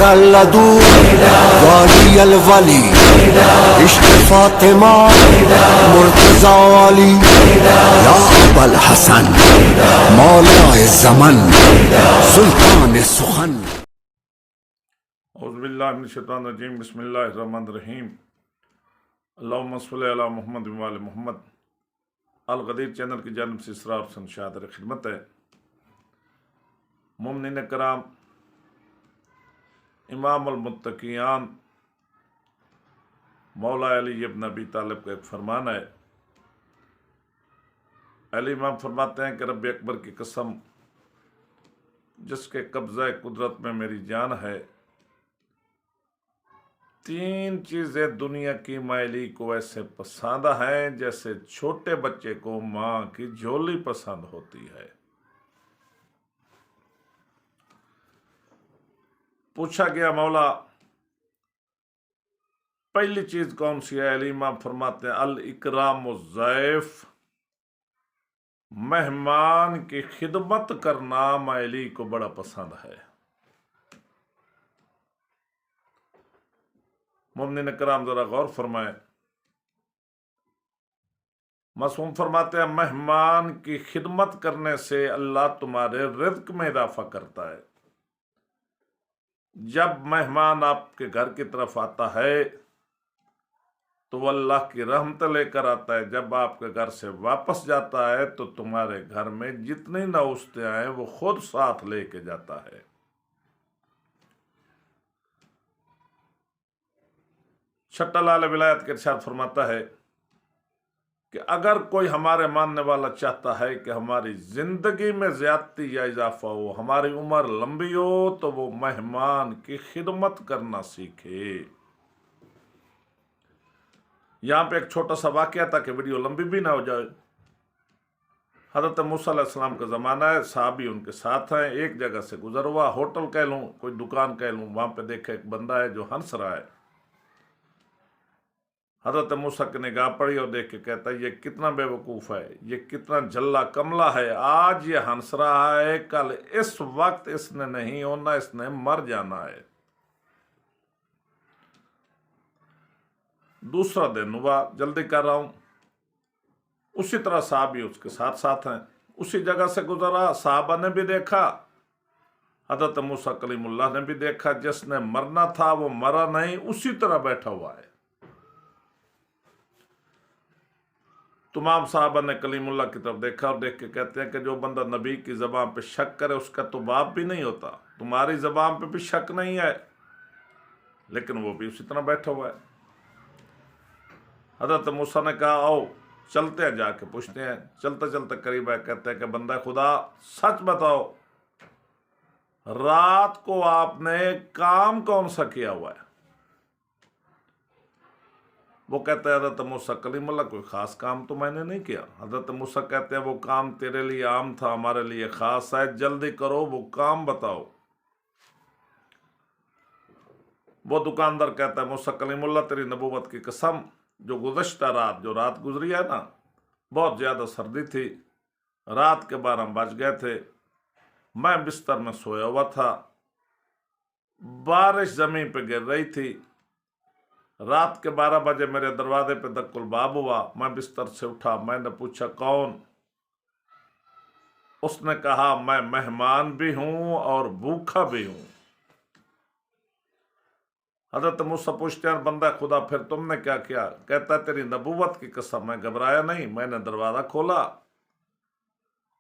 میرا لدو والی الولی عشق فاطمہ مرتضی والی یا ابا الحسن مولا زمن سلطان سخن. اعوذ باللہ من الشیطان الرجیم. بسم اللہ الرحمن الرحیم. اللہم صلی علی محمد و آل محمد. الغدیر چینل کی جانب سے اسرار حسین شادر خدمت ہے. مومنین کرام، امام المتقیان مولا علی ابن ابی طالب کا ایک فرمان ہے. علی امام فرماتے ہیں کہ رب اکبر کی قسم، جس کے قبضہ قدرت میں میری جان ہے، تین چیزیں دنیا کی مائلی کو ایسے پسند ہیں جیسے چھوٹے بچے کو ماں کی جھولی پسند ہوتی ہے. پوچھا گیا مولا پہلی چیز کون سی ہے؟ علی امام فرماتے ہیں الاکرام الضیف، مہمان کی خدمت کرنا مائلی کو بڑا پسند ہے. مومنین کرام ذرا غور فرمائیں. معصوم فرماتے ہیں مہمان کی خدمت کرنے سے اللہ تمہارے رزق میں اضافہ کرتا ہے. جب مہمان آپ کے گھر کی طرف آتا ہے تو وہ اللہ کی رحمت لے کر آتا ہے. جب آپ کے گھر سے واپس جاتا ہے تو تمہارے گھر میں جتنی نوستیں آئیں وہ خود ساتھ لے کے جاتا ہے. چھٹا لال ولایت کے ارشاد فرماتا ہے کہ اگر کوئی ہمارے ماننے والا چاہتا ہے کہ ہماری زندگی میں زیادتی یا اضافہ ہو، ہماری عمر لمبی ہو، تو وہ مہمان کی خدمت کرنا سیکھے. یہاں پہ ایک چھوٹا سا واقعہ تھا کہ ویڈیو لمبی بھی نہ ہو جائے. حضرت موسیٰ علیہ السلام کا زمانہ ہے، صحابی ان کے ساتھ ہیں. ایک جگہ سے گزر ہوا، ہوٹل کہہ لوں، کوئی دکان کہہ لوں، وہاں پہ دیکھا ایک بندہ ہے جو ہنس رہا ہے. حضرت موسیٰ کی نگاہ پڑی اور دیکھ کے کہتا ہے یہ کتنا بے وقوف ہے، یہ کتنا جھلا کملا ہے. آج یہ ہنس رہا ہے، کل اس وقت اس نے نہیں ہونا، اس نے مر جانا ہے. دوسرا دن ہوا، جلدی کر رہا ہوں. اسی طرح صحابی اس کے ساتھ ساتھ ہیں. اسی جگہ سے گزرا، صحابہ نے بھی دیکھا، حضرت موسیٰ کلیم اللہ نے بھی دیکھا. جس نے مرنا تھا وہ مرا نہیں، اسی طرح بیٹھا ہوا ہے. تمام صحابہ نے کلیم اللہ کی طرف دیکھا اور دیکھ کے کہتے ہیں کہ جو بندہ نبی کی زبان پہ شک کرے اس کا تو باپ بھی نہیں ہوتا. تمہاری زبان پہ بھی شک نہیں ہے، لیکن وہ بھی اسی طرح بیٹھا ہوا ہے. حضرت موسیٰ نے کہا آؤ چلتے ہیں، جا کے پوچھتے ہیں. چلتے چلتے قریب ہے، کہتے ہیں کہ بندہ خدا سچ بتاؤ، رات کو آپ نے کام کون سا کیا ہوا ہے؟ وہ کہتا ہے حضرت موسیٰ کلیم اللہ کوئی خاص کام تو میں نے نہیں کیا. حضرت موسیٰ کہتے ہیں وہ کام تیرے لیے عام تھا، ہمارے لیے خاص ہے، جلدی کرو وہ کام بتاؤ. وہ دکاندار کہتا ہے موسیٰ کلیم اللہ تیری نبوت کی قسم، جو گزشتہ رات، جو رات گزری ہے نا، بہت زیادہ سردی تھی، رات کے 12 بج گئے تھے، میں بستر میں سویا ہوا تھا، بارش زمین پہ گر رہی تھی. رات کے 12 بجے میرے دروازے پہ دق الباب ہوا. میں بستر سے اٹھا، میں نے پوچھا کون؟ اس نے کہا میں مہمان بھی ہوں اور بھوکا بھی ہوں. حضرت موسیٰ پوچھتے ہیں بندہ خدا پھر تم نے کیا کیا؟ کہتا ہے تیری نبوت کی قسم میں گھبرایا نہیں، میں نے دروازہ کھولا،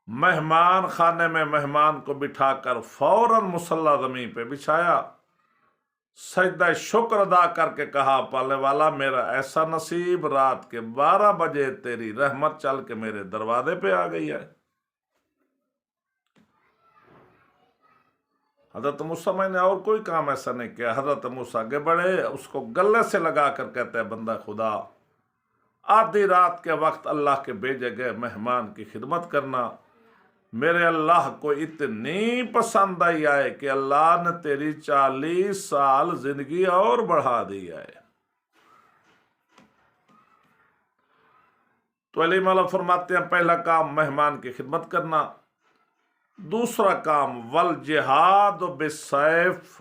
مہمان خانے میں مہمان کو بٹھا کر فوراً مصلی زمین پہ بچھایا، سجدہ شکر ادا کر کے کہا پالنے والا میرا ایسا نصیب، رات کے 12 بجے تیری رحمت چل کے میرے دروازے پہ آ گئی ہے. حضرت موسیٰ میں نے اور کوئی کام ایسا نہیں کیا. حضرت موسیٰ آگے بڑھے، اس کو گلے سے لگا کر کہتے ہیں بندہ خدا آدھی رات کے وقت اللہ کے بھیجے گئے مہمان کی خدمت کرنا میرے اللہ کو اتنی پسند آئی ہے کہ اللہ نے تیری 40 سال زندگی اور بڑھا دی ہے. تو علی مولا فرماتے ہیں پہلا کام مہمان کی خدمت کرنا، دوسرا کام والجہاد بالسیف،